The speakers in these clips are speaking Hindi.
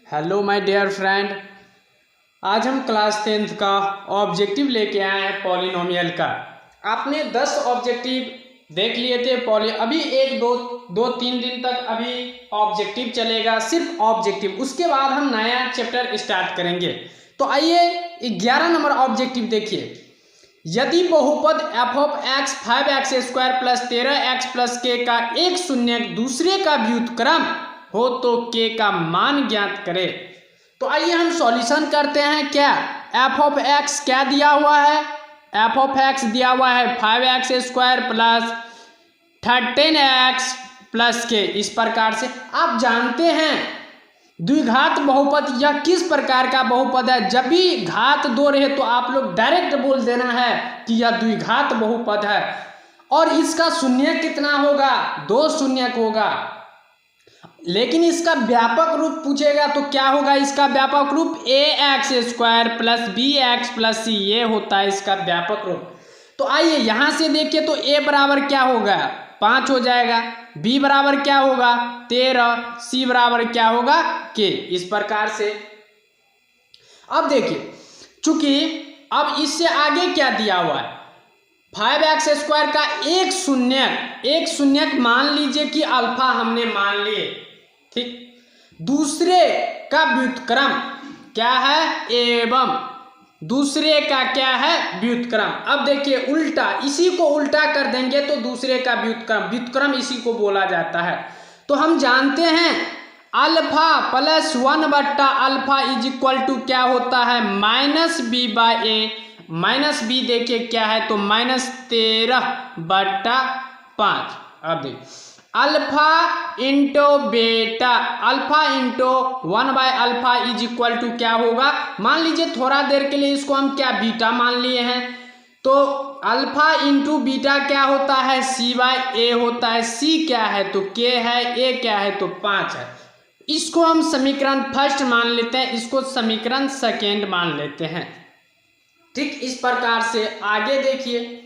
हेलो माय डियर फ्रेंड, आज हम क्लास 10th का ऑब्जेक्टिव लेके आए हैं पॉलिनोमियल का। आपने 10 ऑब्जेक्टिव देख लिए थे अभी एक दो तीन दिन तक अभी ऑब्जेक्टिव चलेगा, सिर्फ ऑब्जेक्टिव। उसके बाद हम नया चैप्टर स्टार्ट करेंगे। तो आइए 11 नंबर ऑब्जेक्टिव देखिए। यदि बहुपद f of x 5x square plus 13x plus k का एक शून्यक दूसरे का व्युत्क्रम हो तो k का मान ज्ञात करें। तो आइए हम सॉल्यूशन करते हैं। क्या f ऑफ x क्या दिया हुआ है? f ऑफ x दिया हुआ है 5x square plus 13x plus k। इस प्रकार से आप जानते हैं द्विघात बहुपद यह किस प्रकार का बहुपद है। जब भी घात दो रहे तो आप लोग डायरेक्ट बोल देना है कि यह द्विघात बहुपद है। और इसका शून्यक कितना होगा? 2 शून्यक होगा। लेकिन इसका व्यापक रूप पूछेगा तो क्या होगा? इसका व्यापक रूप ax square plus bx plus c, ये होता है इसका व्यापक रूप। तो आइए यहां से देखिए तो a बराबर क्या होगा? 5 हो जाएगा। b बराबर क्या होगा? 13। c बराबर क्या होगा? k। इस प्रकार से अब देखिए, चूंकि अब इससे आगे क्या दिया हुआ है? 5x स्क्वायर का एक शून्यक मान लीजिए कि अल्फा हमने मान लिए, ठीक। दूसरे का व्युत्क्रम क्या है? एवं दूसरे का क्या है? व्युत्क्रम। अब देखिए उल्टा, इसी को उल्टा कर देंगे तो दूसरे का व्युत्क्रम इसी को बोला जाता है। तो हम जानते हैं अल्फा प्लस 1 बट्टा अल्फा इज इक्वल टू क्या होता है? माइनस बी बाय ए। माइनस बी देखिए क्या है तो माइनस 13 बट्टा 5। अब देखिए alpha into beta, alpha into 1 by alpha is equal to क्या होगा? मान लीजिए थोड़ा देर के लिए इसको हम क्या बीटा मान लिए हैं, तो अल्फा इंटू बीटा क्या होता है? सी बाय ए होता है। सी क्या है तो के है, ए क्या है तो 5 है। इसको हम समीकरण फर्स्ट मान लेते हैं, इसको समीकरण सेकेंड मान लेते हैं, ठीक। इस प्रकार से आगे देखिए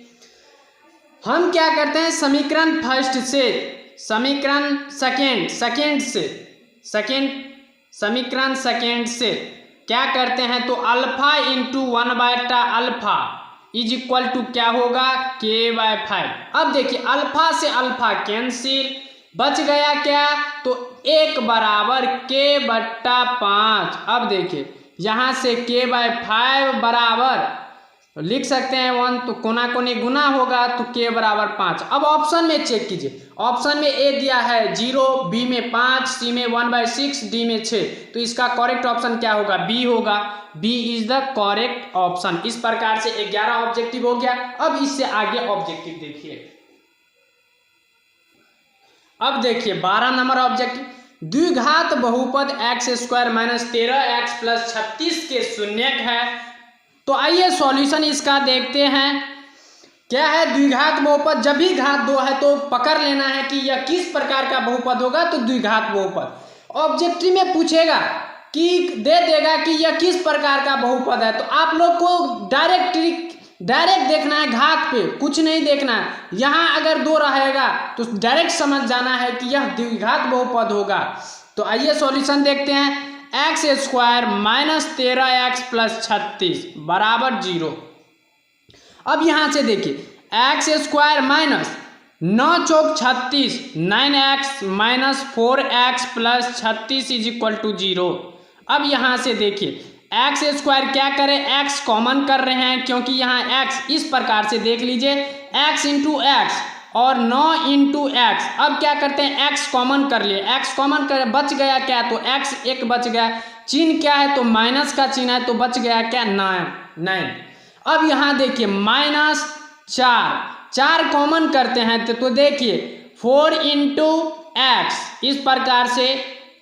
हम क्या करते हैं, समीकरण फर्स्ट से समीकरण सेकेंड से क्या करते हैं तो alpha into 1 by alpha is equal to क्या होगा? के बाय 5। अब देखिए अल्फा से अल्फा कैंसिल, बच गया क्या तो 1 बराबर के बट्टा 5। अब देखिए यहाँ से के बाय 5 बराबर लिख सकते हैं 1, तो कोना कोनी गुना होगा तो के बराबर 5। अब ऑप्शन में चेक कीजिए, ऑप्शन में ए दिया है 0, बी में 5, सी में 1/6, डी में 6। तो इसका करेक्ट ऑप्शन क्या होगा? बी होगा। B is the correct option. इस प्रकार से 11 ऑब्जेक्टिव हो गया। अब इससे आगे ऑब्जेक्टिव देखिए। अब देखिए 12 नंबर ऑब्जेक्टिव। द्विघात बहुपद x square minus 13x plus 36 के शून्यक है। तो आइए सॉल्यूशन इसका देखते हैं। क्या है द्विघात बहुपद? जब भी घात 2 है तो पकड़ लेना है कि यह किस प्रकार का बहुपद होगा, तो द्विघात बहुपद। ऑब्जेक्टिव में पूछेगा कि दे देगा कि यह किस प्रकार का बहुपद है, तो आप लोग को डायरेक्ट देखना है, घात पे कुछ नहीं देखना है। यहाँ अगर 2 रहेगा तो डायरेक्ट समझ जाना है कि यह द्विघात बहुपद होगा। तो आइए सॉल्यूशन देखते हैं। X square minus 13x plus 36 बराबर 0। अब यहां से देखिए एक्स स्क्वायर माइनस 9 चौक 36, 9x minus 4x plus 36 is equal to 0। अब यहां से देखिए एक्स स्क्वायर क्या करें, x कॉमन कर रहे हैं क्योंकि यहाँ x इस प्रकार से देख लीजिए x इंटू एक्स और 9 इंटू एक्स। अब क्या करते हैं x कॉमन कर लिए, x कॉमन कर बच गया क्या तो x एक बच गया। चिन्ह क्या है तो माइनस का चिन्ह है, तो बच गया क्या 9। अब यहाँ देखिए माइनस 4 कॉमन करते हैं तो देखिए 4 इंटू एक्स इस प्रकार से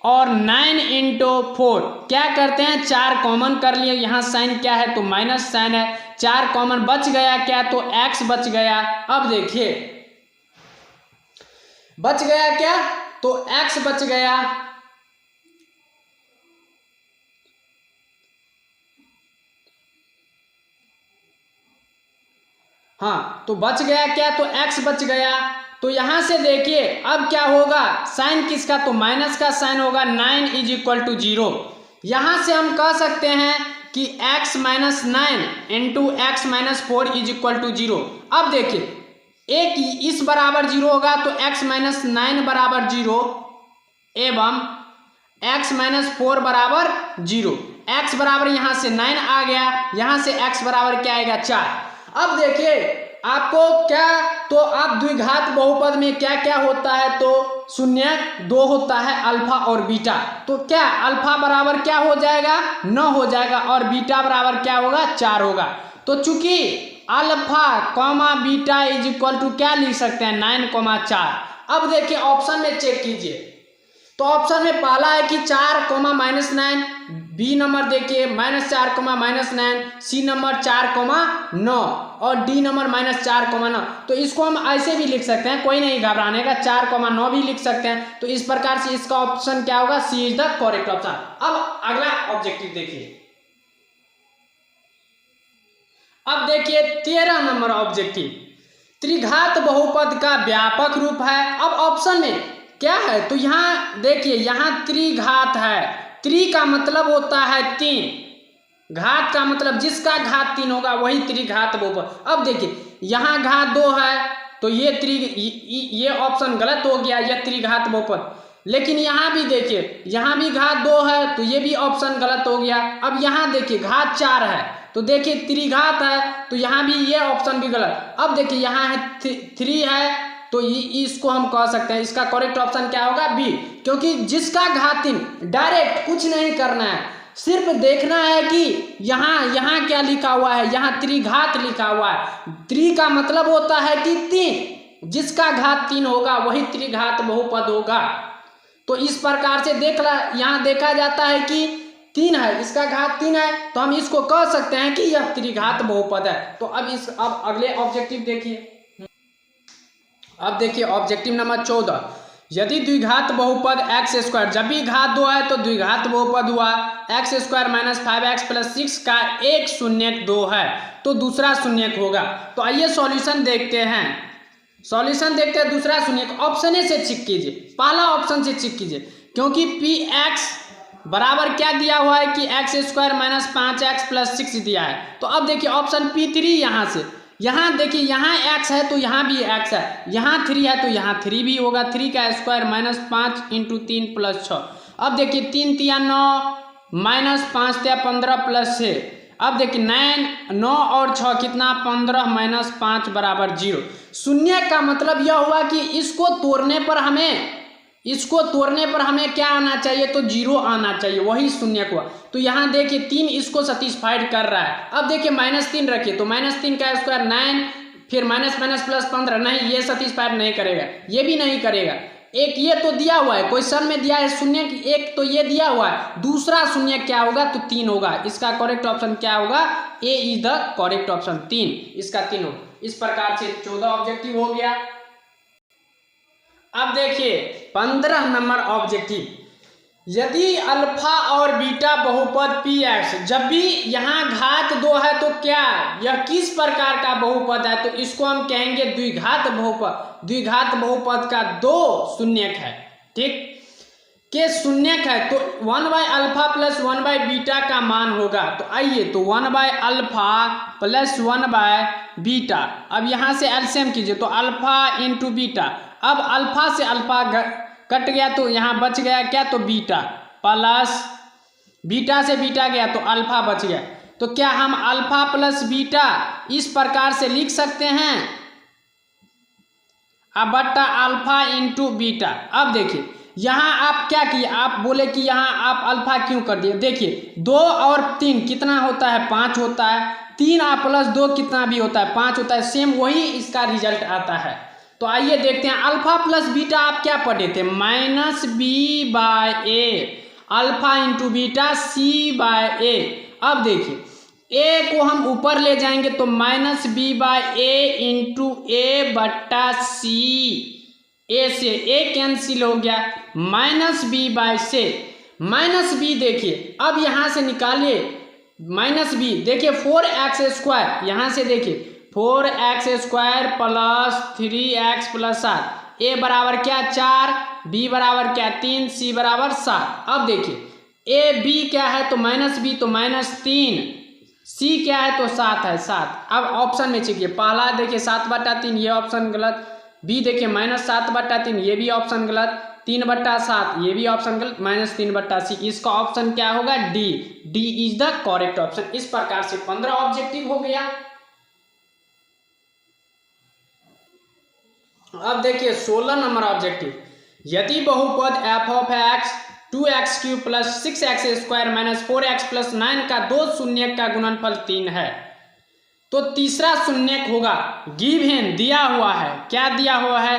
और 9 इंटू 4 क्या करते हैं 4 कॉमन कर लिए। यहाँ साइन क्या है तो माइनस साइन है। 4 कॉमन बच गया क्या तो x बच गया। अब देखिए बच गया क्या तो x बच गया। हाँ तो बच गया क्या तो x बच गया। तो यहां से देखिए अब क्या होगा, साइन किसका तो माइनस का साइन होगा। 9 इज इक्वल टू 0। यहाँ से हम कह सकते हैं कि x minus 9 into X minus 4 is equal to 0। अब देखिए एक इस बराबर 0 होगा तो x माइनस 9 बराबर 0 एवं x माइनस 4 बराबर 0। x बराबर यहाँ से 9 आ गया, यहाँ से x बराबर क्या आएगा 4। अब देखिए आपको क्या, तो अब द्विघात बहुपद में क्या क्या होता है, तो शून्य 2 होता है अल्फा और बीटा। तो क्या अल्फा बराबर क्या हो जाएगा 9 हो जाएगा और बीटा बराबर क्या होगा 4 होगा। तो चूंकि alpha comma beta is equal to क्या लिख सकते हैं 9,4। अब देखिए ऑप्शन में चेक कीजिए, तो ऑप्शन में पहला है कि 4,-9, बी नंबर देखिए -4,-9, सी नंबर 4,9 और डी नंबर -4,9। तो इसको हम ऐसे भी लिख सकते हैं, कोई नहीं घबराने का, 4,9 भी लिख सकते हैं। तो इस प्रकार से इसका ऑप्शन क्या होगा, सी इज द करेक्ट ऑप्शन। अब अगला ऑब्जेक्टिव देखिए, अब देखिए 13 नंबर ऑब्जेक्टिव, त्रिघात बहुपद का व्यापक रूप है। अब ऑप्शन में क्या है, तो यहाँ देखिए यहाँ त्रिघात है, त्रि का मतलब होता है 3, घात का मतलब जिसका घात 3 होगा वही त्रिघात बहुपद। अब देखिए यहाँ घात 2 है तो ये ऑप्शन गलत हो गया, यह त्रिघात बहुपद। लेकिन यहाँ भी देखिए यहाँ भी घात 2 है तो ये भी ऑप्शन गलत हो गया। अब यहाँ देखिए घात 4 है तो देखिए त्रिघात है तो यहाँ भी ये ऑप्शन भी गलत। अब देखिए यहाँ है 3 है तो इसको हम कह सकते हैं इसका करेक्ट ऑप्शन क्या होगा बी, क्योंकि जिसका घात 3, डायरेक्ट कुछ नहीं करना है, सिर्फ देखना है कि यहाँ क्या लिखा हुआ है, यहाँ त्रिघात लिखा हुआ है। त्रि का मतलब होता है कि 3, जिसका घात 3 होगा वही त्रिघात बहुपद होगा। तो इस प्रकार से यहाँ देखा जाता है कि 3 है, इसका घात 3 है तो हम इसको कह सकते हैं कि यह त्रिघात बहुपद है। तो अब अगले ऑब्जेक्टिव देखिए, अब देखिए ऑब्जेक्टिव नंबर 14, यदि द्विघात बहुपद x², जब भी घात 2 है तो द्विघात बहुपद हुआ x² - 5x + 6 का एक शून्यक 2 है तो दूसरा शून्यक होगा। तो आइए सॉल्यूशन देखते हैं, दूसरा शून्यक ऑप्शन ए से चेक कीजिए, पहला ऑप्शन से चेक कीजिए, क्योंकि px बराबर क्या दिया हुआ है कि x² - 5x + 6 दिया है। तो अब देखिए ऑप्शन P3, यहाँ देखिए यहाँ x है तो यहाँ भी x है, यहाँ 3 है तो यहाँ 3 भी होगा, 3 का स्क्वायर -5 × 3 + 6। अब देखिए 3 × 9 -5 × 15 + 6। अब देखिए 9 और 6 कितना 15 - 5 बराबर 0। शून्य का मतलब यह हुआ कि इसको तोड़ने पर हमें क्या आना चाहिए, तो 0 आना चाहिए, वही शून्य हुआ। तो यहाँ देखिए 3 इसको सेटिस्फाइड कर रहा है। अब देखिए -3 रखिए तो -3 का स्क्वायर 9, फिर माइनस प्लस 15, नहीं ये सेटिस्फाइड नहीं करेगा, ये भी नहीं करेगा। एक ये तो दिया हुआ है, क्वेश्चन में दिया है शून्य, एक तो ये दिया हुआ है, दूसरा शून्य क्या होगा तो 3 होगा। इसका करेक्ट ऑप्शन क्या होगा, ए इज द करेक्ट ऑप्शन, 3, इसका 3 होगा। इस प्रकार से 14 ऑब्जेक्टिव हो गया। अब देखिए 15 नंबर ऑब्जेक्टिव, यदि अल्फा और बीटा बहुपद px, जब भी यहाँ घात 2 है तो क्या यह किस प्रकार का बहुपद है, तो इसको हम कहेंगे द्विघात बहुपद। द्विघात बहुपद का 2 शून्यक है, ठीक के शून्यक है तो 1/अल्फा + 1/बीटा का मान होगा। तो आइए तो 1/अल्फा + 1/बीटा, अब यहाँ से एलसीएम कीजिए तो अल्फा × बीटा। अब अल्फा से अल्फा कट गया तो यहाँ बच गया क्या, तो बीटा, प्लस बीटा से बीटा गया तो अल्फा बच गया। तो क्या हम अल्फा + बीटा इस प्रकार से लिख सकते हैं, अब बट्टा अल्फा × बीटा। अब देखिए यहाँ आप क्या किए, आप बोले कि यहाँ आप अल्फा क्यों कर दिए, देखिए 2 और 3 कितना होता है, 5 होता है, 3 + 2 कितना भी होता है, 5 होता है, सेम वही इसका रिजल्ट आता है। तो आइए देखते हैं अल्फा + बीटा आप क्या पढ़े थे, -b/a, अल्फा × बीटा c/a। अब देखिए a को हम ऊपर ले जाएंगे तो -b/a × a/c, a से a कैंसिल हो गया, -b/c, -b देखिए अब यहाँ से निकालिए -b, देखिए 4x², यहाँ से देखिए 4x² + 3x + 7, a बराबर क्या 4, b बराबर क्या 3, c बराबर 7। अब देखिए ए बी क्या है तो -b तो -3, सी क्या है तो 7 है 7। अब ऑप्शन में चेकिए, पहला देखिए 7/3 ये ऑप्शन गलत, बी देखिए -7/3 ये भी ऑप्शन गलत, 3/7 ये भी ऑप्शन गलत, -3/c इसका ऑप्शन क्या होगा D. D is the correct option. इस प्रकार से 15 ऑब्जेक्टिव हो गया। अब देखिए 16 नंबर ऑब्जेक्टिव, यदि बहुपद f of x 2x³ + 6x² - 4x + 9 का दो शून्यक का गुणनफल 3 है, तो तीसरा शून्यक होगा गिवन दिया हुआ है। क्या दिया हुआ है?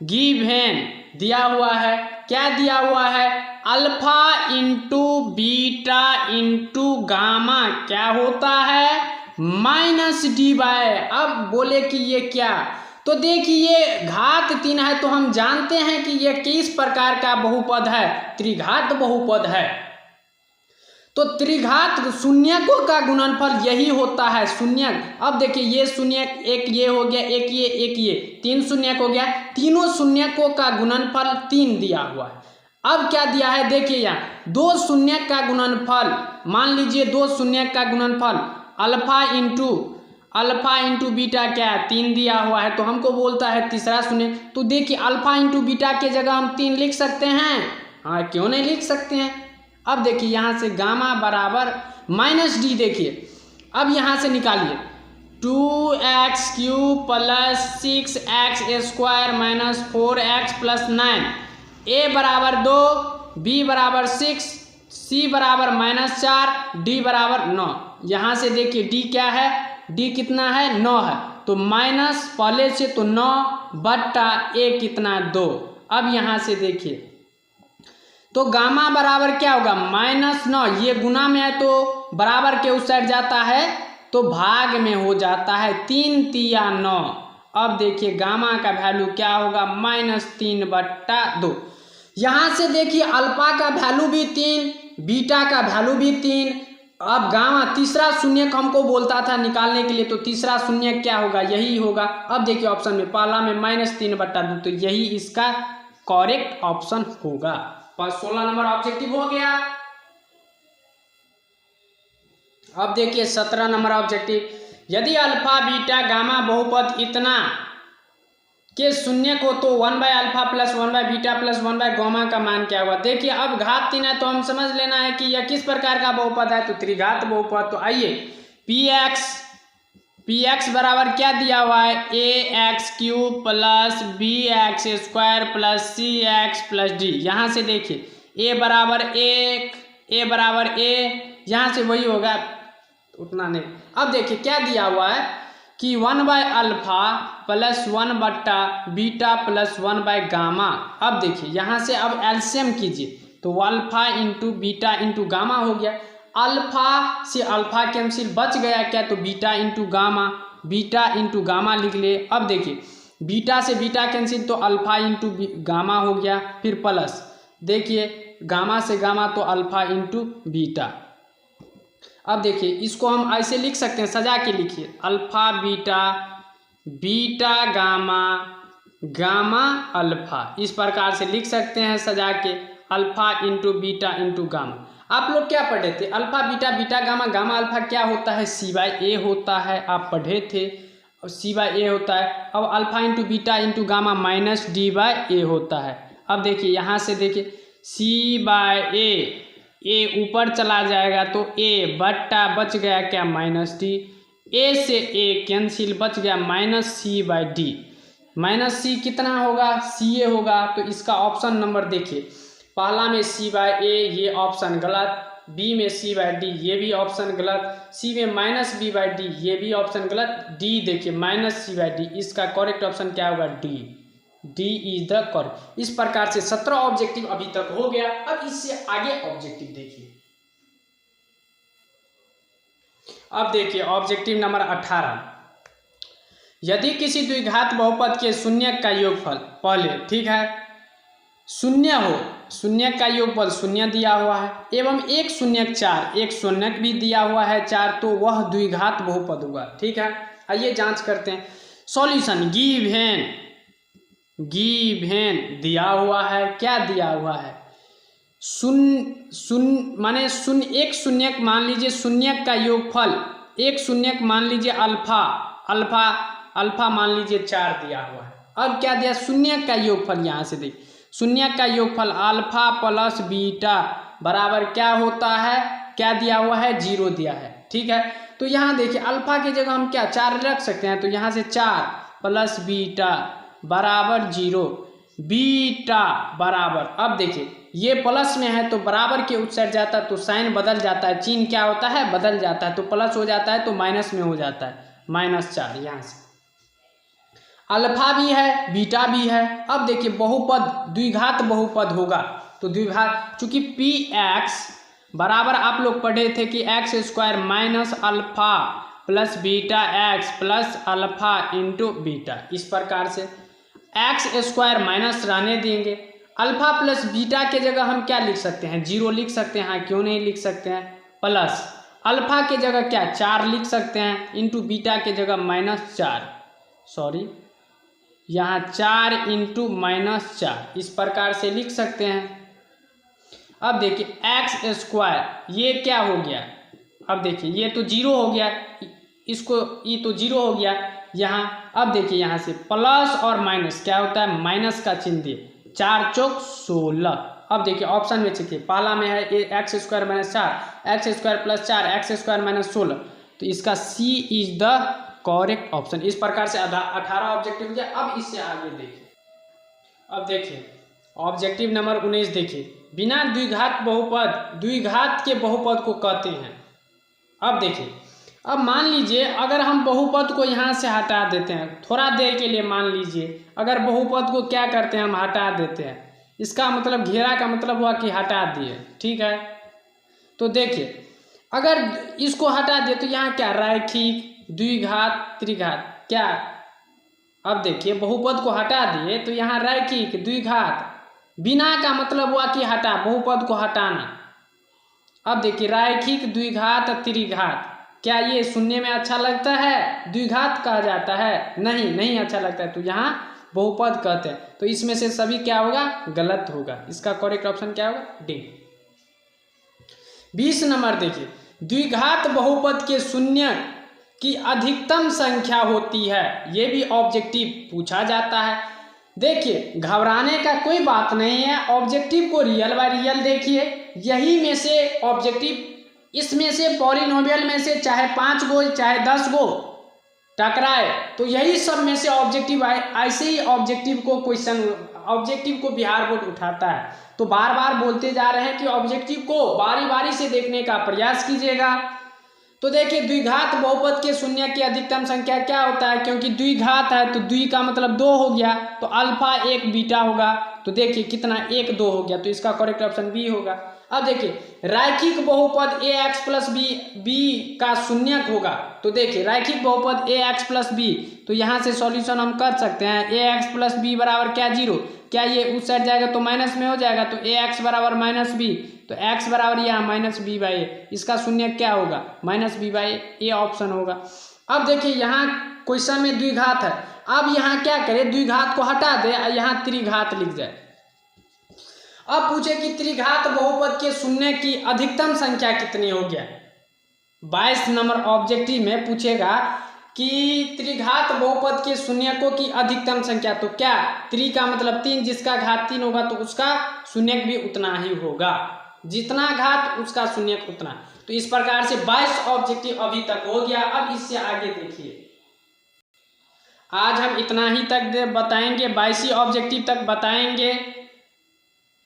गिवन दिया हुआ है। क्या दिया हुआ है? Alpha into beta into gamma क्या होता है -d/। अब बोले कि ये क्या, तो देखिए घात 3 है तो हम जानते हैं कि ये किस प्रकार का बहुपद है, त्रिघात बहुपद है। तो त्रिघात शून्यकों का गुणनफल यही होता है शून्यक। अब देखिए ये शून्यक, एक ये हो गया, एक ये 3 शून्यक हो गया, तीनों शून्यकों का गुणनफल 3 दिया हुआ है। अब क्या दिया है देखिए यहाँ दो शून्यक का गुणनफल, मान लीजिए दो शून्यक का गुणनफल अल्फा इंटू बीटा क्या है 3 दिया हुआ है, तो हमको बोलता है तीसरा शून्य। तो देखिए अल्फा इंटू बीटा के जगह हम 3 लिख सकते हैं, हाँ क्यों नहीं लिख सकते हैं। अब देखिए यहाँ से गामा बराबर -d, देखिए अब यहाँ से निकालिए 2x³ + 6x² - 4x + 9, a बराबर 2, b बराबर 6, c बराबर -4, d बराबर 9। यहाँ से देखिए d क्या है, d कितना है 9 है, तो माइनस पहले से तो 9/a कितना 2। अब यहाँ से देखिए तो गामा बराबर क्या होगा -9, ये गुना में है तो बराबर के उस साइड जाता है तो भाग में हो जाता है, 3 तिया 9। अब देखिए गामा का वैल्यू क्या होगा -3/2। यहाँ से देखिए अल्फा का वैल्यू भी 3, बीटा का वैल्यू भी 3। अब गामा तीसरा शून्यक हमको बोलता था निकालने के लिए, तो तीसरा शून्यक क्या होगा यही होगा। अब देखिए ऑप्शन में पहला में -3/2, तो यही इसका करेक्ट ऑप्शन होगा। 16 नंबर ऑब्जेक्टिव हो गया। अब देखिए 17 नंबर ऑब्जेक्टिव, यदि अल्फा बीटा गामा बहुपद इतना के शून्य को तो 1/α + 1/β + 1/गामा का मान क्या होगा। देखिए अब घात 3 है तो हम समझ लेना है कि यह किस प्रकार का बहुपद है, तो त्रिघात बहुपद। तो आइए px बराबर क्या दिया हुआ है ax³ + bx² + cx + d। यहाँ से देखिए a बराबर 1, a बराबर a, यहाँ से वही होगा उतना नहीं। अब देखिए क्या दिया हुआ है कि 1/α + 1/β + 1/गामा। अब देखिए यहाँ से अब एलसीएम कीजिए तो alpha into beta into gamma हो गया। अल्फा से अल्फा कैंसिल बच गया क्या, तो बीटा इंटू गामा लिख ले। अब देखिए बीटा से बीटा कैंसिल तो अल्फा इंटू गामा हो गया, फिर प्लस देखिए गामा से गामा तो अल्फा इंटू बीटा। अब देखिए इसको हम ऐसे लिख सकते हैं, सजा के लिखिए alpha beta, beta gamma, gamma alpha, इस प्रकार से लिख सकते हैं सजा के, alpha into beta into gamma. आप लोग क्या पढ़े थे, alpha beta, beta gamma, gamma alpha क्या होता है c/a होता है, आप पढ़े थे c/a होता है। अब alpha into beta into gamma -d/a होता है। अब देखिए यहाँ से देखिए c/a, a ऊपर चला जाएगा तो a बट्टा बच गया क्या -d, a से a कैंसिल बच गया -c/d। -c कितना होगा ca होगा, तो इसका ऑप्शन नंबर देखिए पहला में c/a ये ऑप्शन गलत, b में c/d ये भी ऑप्शन गलत, c में -b/d ये भी ऑप्शन गलत, d देखिए -c/d, इसका करेक्ट ऑप्शन क्या होगा डी इज द करेक्ट। इस प्रकार से 17 ऑब्जेक्टिव अभी तक हो गया। अब इससे आगे ऑब्जेक्टिव देखिए। अब देखिए ऑब्जेक्टिव नंबर 18, यदि किसी द्विघात बहुपद के शून्यक का योगफल, पहले ठीक है शून्य हो, शून्यक का योगफल 0 दिया हुआ है एवं एक शून्यक 4, एक शून्यक भी दिया हुआ है 4, तो वह द्विघात बहुपद होगा। ठीक है आइए जांच करते हैं। सॉल्यूशन गिवन दिया हुआ है, क्या दिया हुआ है माने शून्य, एक शून्यक मान लीजिए शून्यक का योगफल, एक शून्यक मान लीजिए अल्फा, अल्फा मान लीजिए 4 दिया हुआ है। अब क्या दिया, शून्यक का योगफल, यहाँ से देखिए शून्यक का योगफल अल्फा प्लस बीटा बराबर क्या होता है, क्या दिया हुआ है, 0 दिया है। ठीक है, तो यहाँ देखिए अल्फा की जगह हम क्या 4 रख सकते हैं, तो यहाँ से 4 प्लस बीटा बराबर 0, बीटा बराबर, अब देखिए ये प्लस में है तो बराबर के उस साइड जाता है तो साइन बदल जाता है, चिन्ह क्या होता है, बदल जाता है, तो प्लस हो जाता है तो माइनस में हो जाता है, -4। यहाँ से अल्फा भी है बीटा भी है। अब देखिए बहुपद, द्विघात बहुपद होगा तो द्विघात, चूंकि पी एक्स बराबर आप लोग पढ़े थे कि x² minus alpha plus beta x plus alpha into beta, इस प्रकार से x² माइनस रहने देंगे। अल्फा प्लस बीटा के जगह हम क्या लिख सकते हैं, 0 लिख सकते हैं, हाँ क्यों नहीं लिख सकते हैं, प्लस अल्फा के जगह क्या 4 लिख सकते हैं, इंटू बीटा के जगह -4, सॉरी यहाँ 4 इंटू -4, इस प्रकार से लिख सकते हैं। अब देखिए x² ये क्या हो गया, अब देखिए ये तो 0 हो गया, इसको ये तो 0 हो गया यहाँ। अब देखिए यहाँ से प्लस और माइनस क्या होता है, माइनस का चिन्ह दिए, 4 चौक 16। अब देखिए ऑप्शन में चलिए, पहला में है x² - 4, x² + 4, x² - 16, तो इसका C is the correct option. इस प्रकार से 18 ऑब्जेक्टिव दिया। अब इससे आगे देखिए, अब देखिए ऑब्जेक्टिव नंबर 19 देखिए, बिना द्विघात बहुपद, द्विघात के बहुपद को कहते हैं। अब देखिए, अब मान लीजिए अगर हम बहुपद को यहाँ से हटा देते हैं थोड़ा देर के लिए, मान लीजिए अगर बहुपद को क्या करते हैं हम हटा देते हैं, इसका मतलब घेरा का मतलब हुआ कि हटा दिए। ठीक है, तो देखिए अगर इसको हटा दिए तो यहाँ क्या रैखिक द्विघात त्रिघात क्या, अब देखिए बहुपद को हटा दिए तो यहाँ रैखिक द्विघात, बिना का मतलब हुआ कि हटा, बहुपद को हटाना। अब देखिए रैखिक द्विघात त्रिघात, क्या ये सुनने में अच्छा लगता है, द्विघात कहा जाता है, नहीं अच्छा लगता है, तो यहाँ बहुपद कहते हैं। तो इसमें से सभी क्या होगा, गलत होगा, इसका करेक्ट ऑप्शन क्या होगा, डी। 20 नंबर देखिए, द्विघात बहुपद के शून्य की अधिकतम संख्या होती है, ये भी ऑब्जेक्टिव पूछा जाता है। देखिए घबराने का कोई बात नहीं है, ऑब्जेक्टिव को रियल बाय रियल देखिए, यही में से ऑब्जेक्टिव, इसमें से पॉलिनोमियल में से चाहे 5 गो चाहे 10 गो टकराए तो यही सब में से ऑब्जेक्टिव आए, ऐसे ही ऑब्जेक्टिव को क्वेश्चन, ऑब्जेक्टिव को बिहार बोर्ड उठाता है। तो बार बार बोलते जा रहे हैं कि ऑब्जेक्टिव को बारी बारी से देखने का प्रयास कीजिएगा। तो देखिए द्विघात बहुपद के शून्य की अधिकतम संख्या क्या होता है, क्योंकि द्विघात है तो द्वि का मतलब 2 हो गया, तो अल्फा 1 बीटा होगा, तो देखिए कितना 1 2 हो गया, तो इसका करेक्ट ऑप्शन बी होगा। अब देखिए रैखिक बहुपद ax + b का शून्यक होगा, तो देखिए रैखिक बहुपद ax + b, तो यहाँ से सॉल्यूशन हम कर सकते हैं, ax + b बराबर क्या 0, क्या ये उस साइड जाएगा तो माइनस में हो जाएगा, तो ax बराबर -b, तो x बराबर यहाँ -b/a, इसका शून्य क्या होगा, -b/a ऑप्शन होगा। अब देखिए यहाँ क्वेश्चन में द्विघात है, अब यहाँ क्या करें, द्विघात को हटा दे, यहाँ त्रिघात लिख जाए। अब पूछे कि त्रिघात बहुपद के शून्य की अधिकतम संख्या कितनी हो गया, 22 नंबर ऑब्जेक्टिव में पूछेगा कि त्रिघात बहुपद के शून्यकों की अधिकतम संख्या, तो क्या त्रि का मतलब 3, जिसका घात 3 होगा तो उसका शून्यक भी उतना ही होगा, जितना घात उसका शून्यक उतना। तो इस प्रकार से 22 ऑब्जेक्टिव अभी तक हो गया। अब इससे आगे देखिए, आज हम इतना ही तक बताएंगे, 22 ऑब्जेक्टिव तक बताएंगे।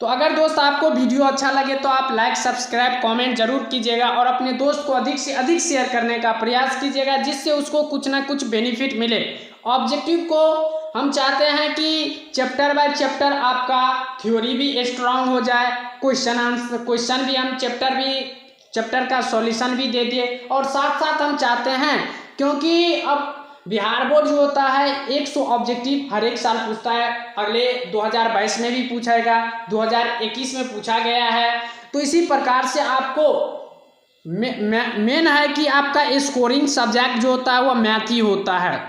तो अगर दोस्त आपको वीडियो अच्छा लगे तो आप लाइक सब्सक्राइब कमेंट जरूर कीजिएगा और अपने दोस्त को अधिक से अधिक शेयर करने का प्रयास कीजिएगा, जिससे उसको कुछ ना कुछ बेनिफिट मिले। ऑब्जेक्टिव को हम चाहते हैं कि चैप्टर बाय चैप्टर आपका थ्योरी भी स्ट्रांग हो जाए, क्वेश्चन भी हम चैप्टर का सॉल्यूशन भी दे दिए, और साथ साथ हम चाहते हैं, क्योंकि अब बिहार बोर्ड जो होता है 100 ऑब्जेक्टिव हर एक साल पूछता है, अगले 2022 में भी पूछेगा, 2021 में पूछा गया है, तो इसी प्रकार से आपको मेन है कि आपका स्कोरिंग सब्जेक्ट जो होता है वो मैथ ही होता है।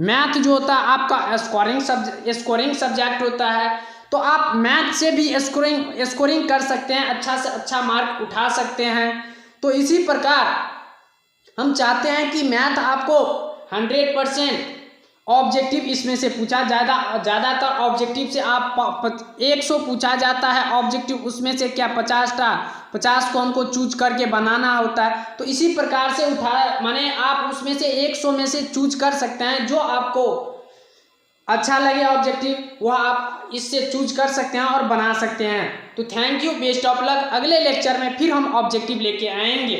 मैथ जो होता है आपका स्कोरिंग सब्जेक्ट होता है, तो आप मैथ से भी स्कोरिंग कर सकते हैं, अच्छा से अच्छा मार्क उठा सकते हैं। तो इसी प्रकार हम चाहते हैं कि मैथ आपको 100% ऑब्जेक्टिव इसमें से पूछा, ज़्यादातर ऑब्जेक्टिव से आप 100 पूछा जाता है ऑब्जेक्टिव, उसमें से क्या 50 को हमको चूज करके बनाना होता है। तो इसी प्रकार से माने आप उसमें से 100 में से चूज कर सकते हैं, जो आपको अच्छा लगे ऑब्जेक्टिव वह आप इससे चूज कर सकते हैं और बना सकते हैं। तो thank you, best of luck. अगले लेक्चर में फिर हम ऑब्जेक्टिव लेके आएंगे।